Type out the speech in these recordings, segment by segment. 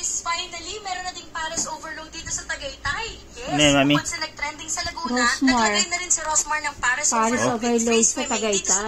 guys, finally, meron na ding Paris overload dito sa Tagaytay. Yes, bukod sa nag-trending sa Laguna, naglagay na rin si Rosmar ng Paris overload sa Tagaytay.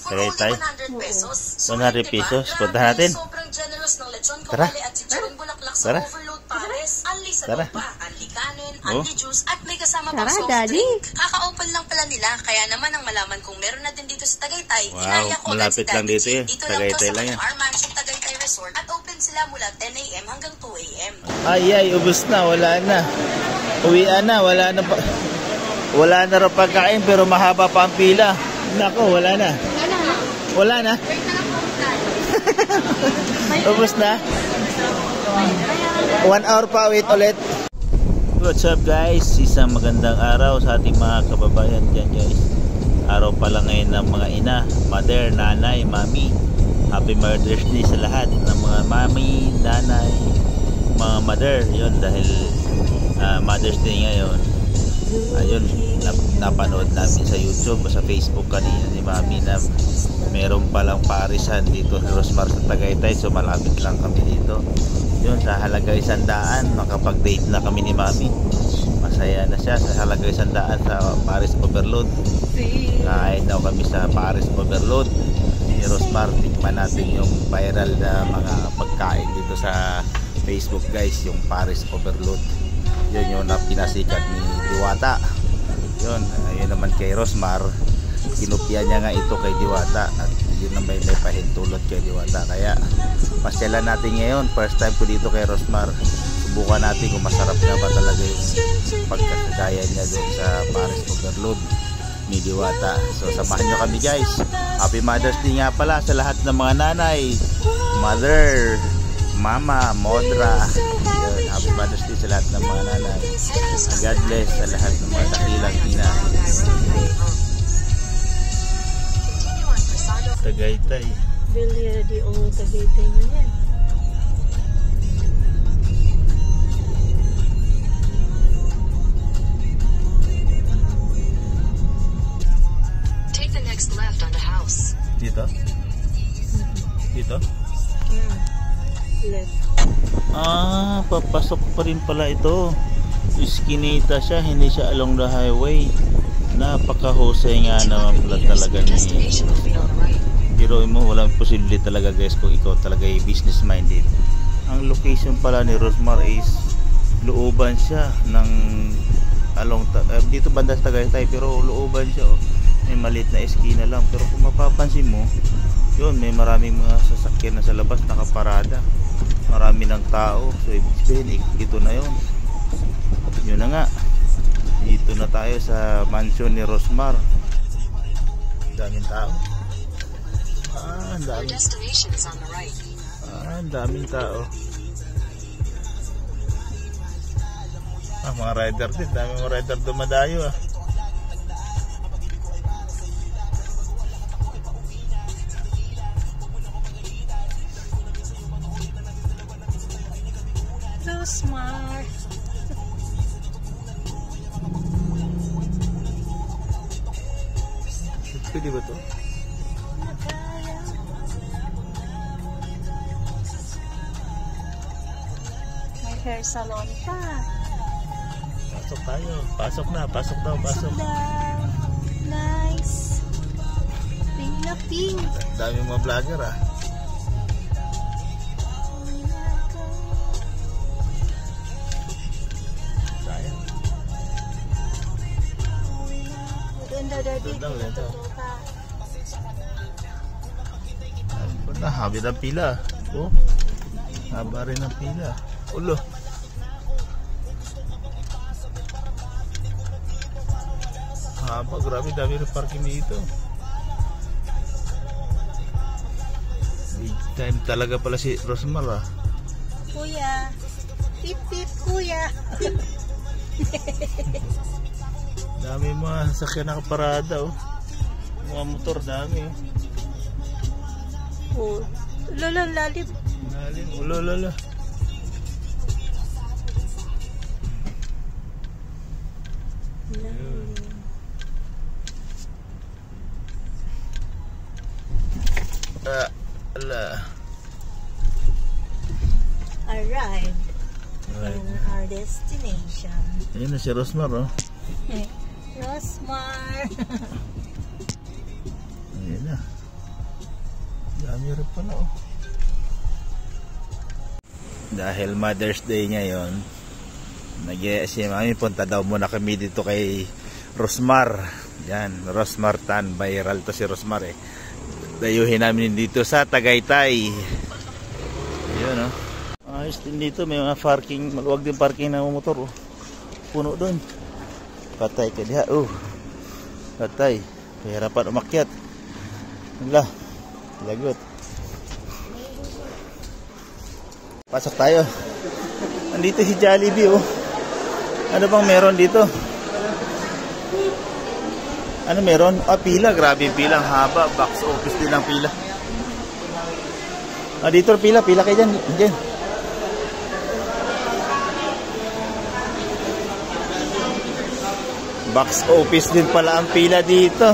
For only 100 pesos. So, 100 pesos, punta natin. Sobrang generous ng lechon kawali at chicharon bulaklak sa overload Paris. Anli sa lupa, anli kanin, anli juice, at may kasama pang soft drink. Kaka-open lang pala nila, kaya naman ang malaman kung meron na din dito sa Tagaytay. Wow, malapit lang dito eh. Tagaytay lang yan. Our Mansion Tagaytay Resort at open sila mula 10 AM hanggang 2 AM. Ay, ubos na, wala na. Uwian na, wala na pa. Wala na rin pagkain pero mahaba pa ang pila. Nako, wala na. Wala na. Ubos na. 1 hour pa, wait ulit. What's up guys? Isang magandang araw sa ating mga kababayan dyan guys. Araw pa lang ngayon ng mga ina, mother, nanay, mami. Happy Mother's Day sa lahat ng mga mami, nanay, mga mother. Yun dahil Mother's Day ngayon. Ayun, napanood namin sa YouTube o sa Facebook kanina ni mami na meron palang parisan dito sa Rosmar sa Tagaytay. So malapit lang kami dito. Yun, sa halaga 100 makapag-date na kami ni mami. Masaya na siya sa halaga 100 sa Paris Overload. Kain daw kami sa Paris Overload ni Rosmar. Tikman natin yung viral na mga pagkain dito sa Facebook guys, yung Paris Overload. Yun yung pinasikat ni Diwata. Yun, ayun naman kay Rosmar, kinopya niya nga ito kay Diwata. At yun ang may pahintulot kay Diwata. Kaya pasyalan natin ngayon, first time ko dito kay Rosmar. Subukan natin kung masarap na ba talaga yung pagkakagaya niya doon sa Paris Overload ni Diwata. So samahan nyo kami guys. Happy Mother's Day nga pala sa lahat ng mga nanay, mother, mama, modra. Yun, happy Mother's Day sa lahat ng mga nanay. God bless sa lahat ng mga dakilang ina. Tagaytay. Bilya di o Tagaytay mo yan. Take the next left on the house. Dito? Dito? Left. Papasok pa rin pala ito. Iskinita siya, hindi siya along the highway. Napakahusay nga naman pala talaga ni. Pero mo, walang posible talaga guys kung ikaw talaga ay business minded. Ang location pala ni Rosmar is looban siya ng along dito banda sa Tagaytay, pero looban siya may maliit na eskina lang. Pero kung mapapansin mo, yun, may maraming mga sasakyan na sa labas nakaparada, marami ng tao. So ibig sabihin ito na yun. Yun na nga, dito na tayo sa mansion ni Rosmar. Daming tao. Ang daming tao. Mga rider din, daming mga rider dumadayo Rosmar. Pwede ba to? May hair salon pa. Pasok tayo. Pasok na. Pasok daw. Pasok. Nice. Pink na pink. Daming mga vlogger Sayang. Ganda ito. Habi ng pila. Haba rin ng pila. Ulo. Haba, grabe, dami rin parking dito. Big time talaga pala si Rosmar Kuya. Pip pip kuya. Dami mga sasakyan nakaparada mga motor dami Lolo, lalim. Lolo. arrived Right. in our destination. Ayun na si Rosmar, oh. Rosmar! Ayun na. Dami rin pala, oh. Dahil Mother's Day ngayon, si Mami, punta daw muna kami dito kay Rosmar. Yan, Rosmar Tan. Viral to si Rosmar, eh. Dayuhin namin dito sa Tagaytay. Ayun, oh. Ayos din dito, may mga parking, maluwag din parking ng motor, oh. Puno doon. Patay ka diha, oh. Patay. Pahirapan umakyat. Wala. Lagot. Pasok tayo. Andito si Jollibee, oh. Ano bang meron dito? Ano meron? Pila. Grabe pila. Ang haba. Box office din ang pila. Dito pila. Pila kayo dyan. Dyan. Box office din pala ang pila dito.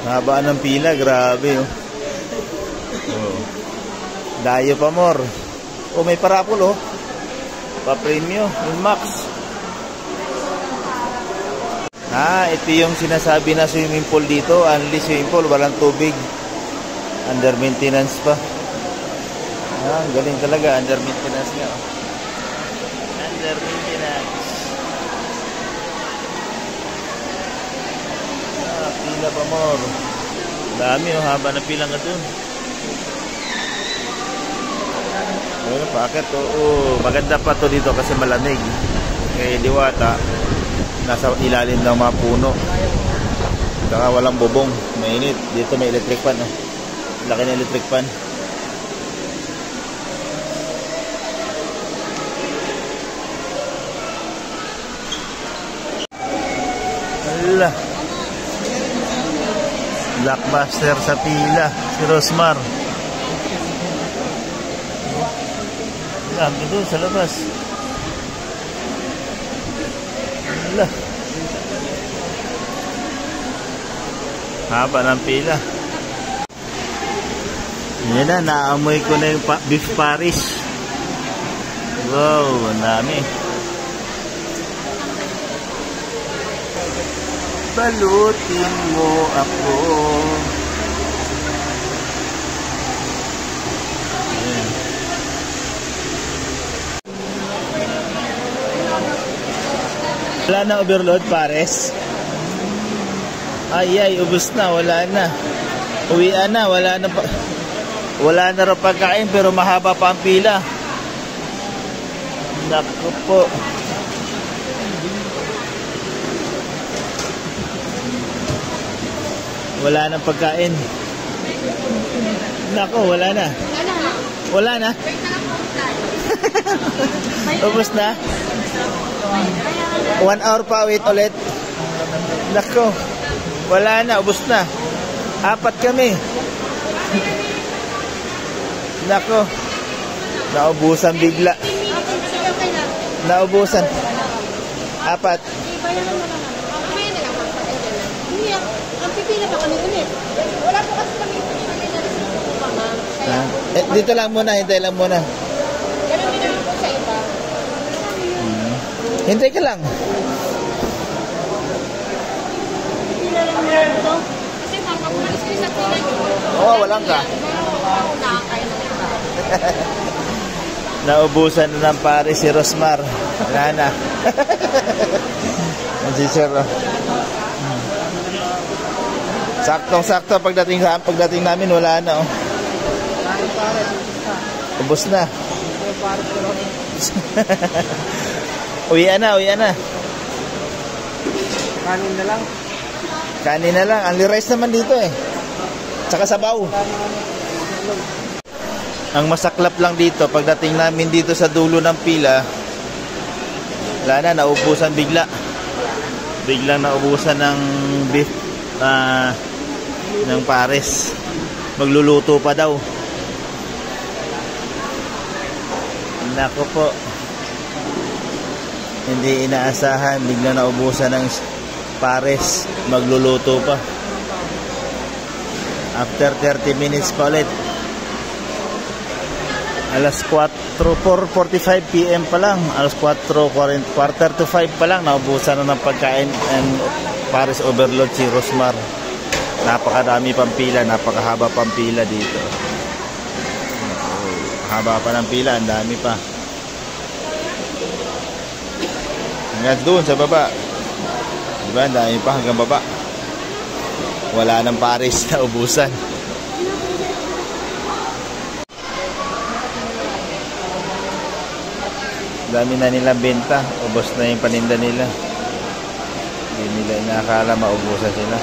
Haba ng pila, grabe, oh. Oh. Dayo pa more. Oh, may parapol, oh. Pa-premium, Max. Ito yung sinasabi na swimming pool dito. Only swimming pool, walang tubig. Under maintenance pa. Ang galing talaga, under maintenance nga, oh. Under maintenance. Pila pa more. Dami, oh, haba na pila nga dun. Ayun, paakit, oh. Maganda pa to dito kasi malamig. Kaya Diwata, nasa ilalim ng mga puno. Saka walang bubong, mainit. Dito may electric fan, oh. Laki na electric fan. Hala. Blockbuster sa pila, si Rosmar. Dami doon sa labas. Hala. Haba ng pila. Yan na, naamoy ko na yung beef Paris. Wow, ang dami. Balutin mo ako. Ayan. Wala na overload, pares. Ay, ubos na, wala na. Uwian na, wala na pa. Wala na rin pagkain pero mahaba pa ang pila. Naku po. Wala nang pagkain. Nako, wala na. Wala na. Ubus na. 1 hour pa, wait ulit. Nako, wala na, ubus na. 4 kami. Nako, naubusan bigla. Naubusan. 4. Pipila pa kami ulit. Wala po kasi kami dito lang muna, hintay lang muna. Ganun din naman po sa iba. Hintay ka lang. Pipila lang muna ito. Kasi pag umalis kayo sa pila nyo. Oo, walang ka. Nakakain na iba. Naubusan na ng pare si Rosmar. Wala na. Ang teacher, oh. Saktong-sakto pagdating namin wala na, oh. Ubos na. Uwian na. Kanin na lang. Kanin na lang. Only rice naman dito, eh. Tsaka sabaw. Ang masaklap lang dito, pagdating namin dito sa dulo ng pila, wala na, naubusan bigla. Biglang naubusan ng beef ng pares. Magluluto pa daw. Nako po, hindi inaasahan, biglang naubusan ng pares. Magluluto pa. After 30 minutes pa ulit. Alas 4:45 PM pa lang. Alas 4:45 pa lang. Naubusan na ng pagkain and Paris overload si Rosmar. Napakadami pang pila. Napakahaba pang pila dito. Haba pa ng pila. Ang dami pa. Hanggang doon sa baba. Diba? Ang dami pa hanggang baba. Wala nang Paris na ubusan. Dami na nilang benta. Ubos na yung paninda nila. Hindi nila inakala maubusan sila.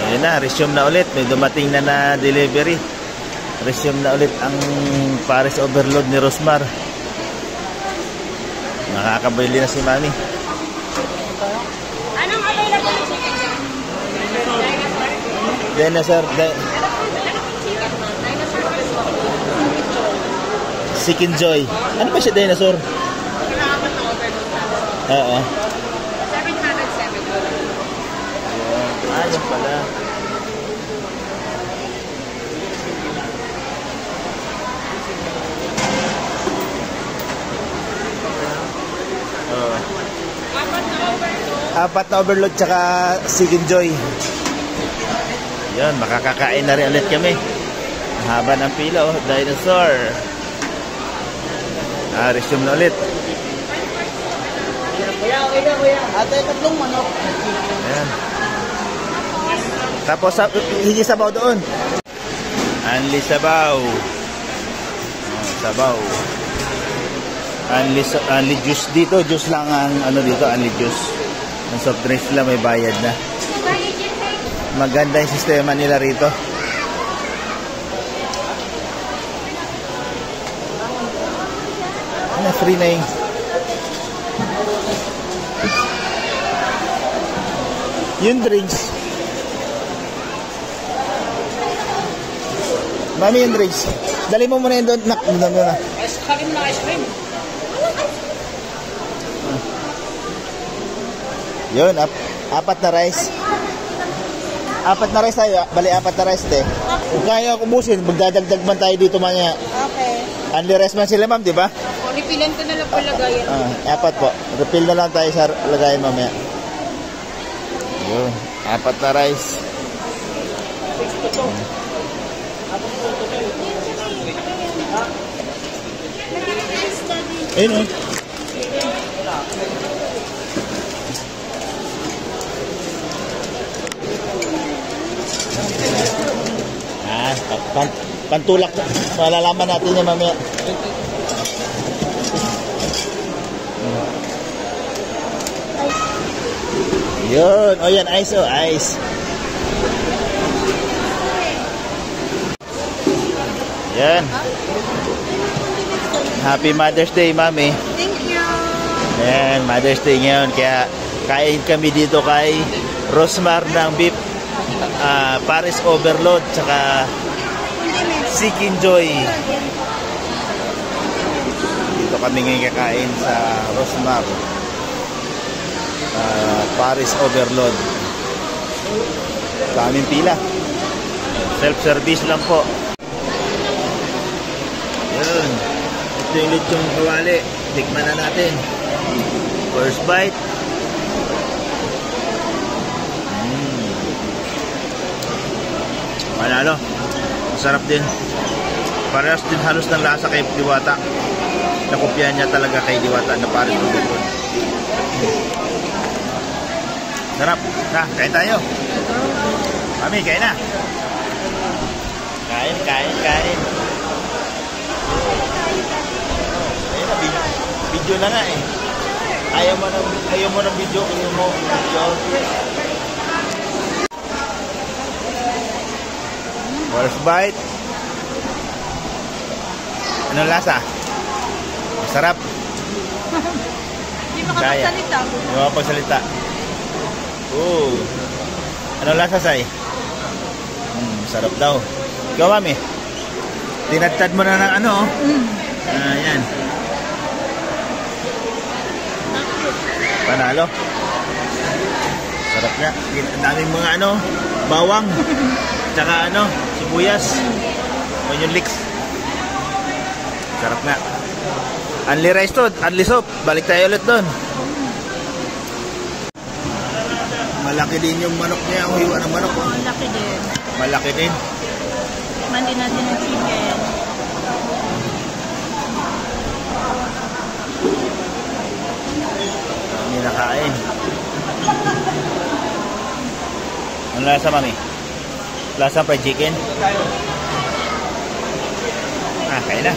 Ayun na, resume na ulit. May dumating na delivery. Resume na ulit ang Paris overload ni Rosmar. Nakakabili na si Mami. Anong available? Dinosaur. Chicken Joy. Ano ba siya, dinosaur? Oo. 707. Yan pala. Apat na overload tsaka Chicken Joy. Yan, makakakain na rin ulit kami. Haba ng pila, oh. Dinosaur. Resume na ulit. Kuya, okay na kuya. Ate, tatlong manok. Ayan. Tapos, higi sabaw doon. Anli sabaw. Sabaw. Anli juice dito. Juice lang ang ano dito, anli juice. Ang soft drinks lang may bayad na. Maganda yung sistema nila rito. Ano, free na yung drinks. Mami, yung drinks. Dali mo muna yun doon. Nak, doon na. Kagin mo na ice cream. Yun, apat na rice. Apat na rice tayo. Bali, apat na rice, te. Kung kaya kubusin, magdadagdag man tayo dito manya. Okay. Only rice man sila, ma'am, di ba? Repilan ko na lang po lagayan. Apat po. Refill na lang tayo sa lagayan mamaya. Yun, apat na rice. Ayun, oh. Pantulak. Malalaman natin yan mamaya. Yun. O yan, ice, oh, ice. Yan. Happy Mother's Day, Mami. Thank you. Yan, Mother's Day ngayon. Kaya kain kami dito kay Rosmar ng beef Paris overload tsaka Chicken Joy. Dito kami ngayon kakain sa Rosmar Paris overload. Daming pila. Self-service lang po. Yun. Ito yung lechong kawali. Tikman na natin. First bite. Panalo. Masarap din. Parehas din halos ng lasa kay Diwata. Nakopyahan niya talaga kay Diwata na Paris overload. Sarap. Kain tayo. Mami, kain na. Kain. Ayun na, video na nga eh. Ayaw mo ng video. First bite. Anong lasa? Masarap. Hindi makapagsalita. Hindi makapagsalita. Anong lasa, Say? Sarap daw. Ikaw, Mami? Tinatad mo na ng ano, oh. Ayan. Panalo. Sarap nga. Ang daming mga bawang. Tsaka sibuyas. Onion leeks. Sarap nga. Only rice to, only soup. Balik tayo ulit doon. Malaki din yung manok niya. Ang hiwa ng manok. Oh. Malaki din. Malaki din. Mandi natin ng chicken. Hindi nakain. Ang lasa, mami? Lasa fried chicken? Kain na.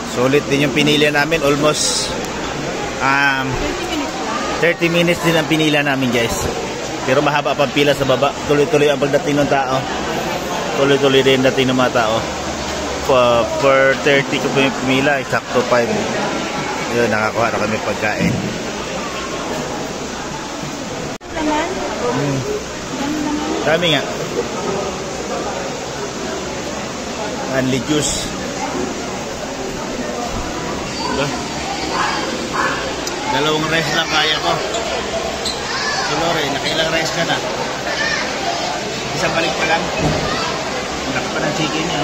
Sulit din yung pinili namin. Almost 30 minutes din ang pinila namin, guys. Pero mahaba pang pila sa baba. Tuloy-tuloy ang pagdating ng tao. Tuloy-tuloy din dating ng mga tao. For 30 ko po yung pumila. Eksakto 5. Yun, nakakuha na kami pagkain. Dami nga. Only juice. Dalawang rice lang kaya ko. Si Lore, nakailang rice ka na? Isang balik pa lang. Laki pa ng chicken niya.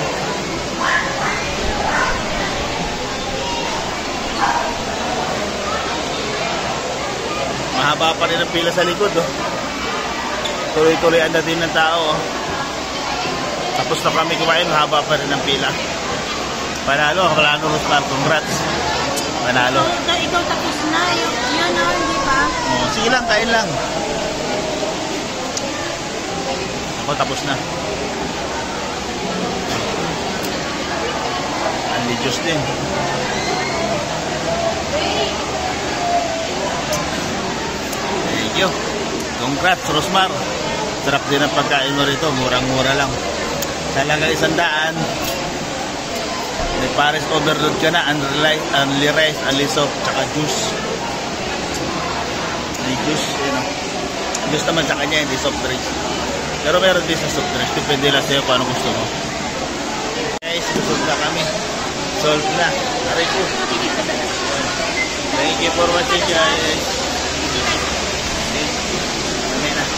Mahaba pa rin ang pila sa likod. Tuloy-tuloy ang dating ng tao. Tapos na kami kumain, mahaba pa rin ang pila. Panalo, Rosmar, congrats. Panalo. Ikaw tapos na. Yan hindi pa? Sige lang, kain lang. Ako tapos na. Only juice din. Thank you. Congrats, Rosmar. Sarap din ang pagkain mo rito. Murang-mura lang. Talaga 100. May pares overload ka na. Only rice, only soup, tsaka juice. May juice, Juice naman sa kanya, hindi soft drinks. Pero meron din sa soft drinks. Depende lang sa'yo kung ano gusto mo. Guys, busog na kami. Solve na. Aray ko. Thank you for watching, guys.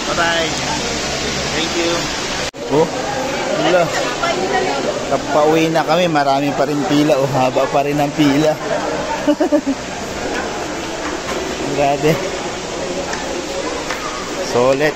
Bye-bye. Thank you. Wala. Pauwi na kami. Marami pa rin pila. Haba pa rin ang pila. Grabe. Solid.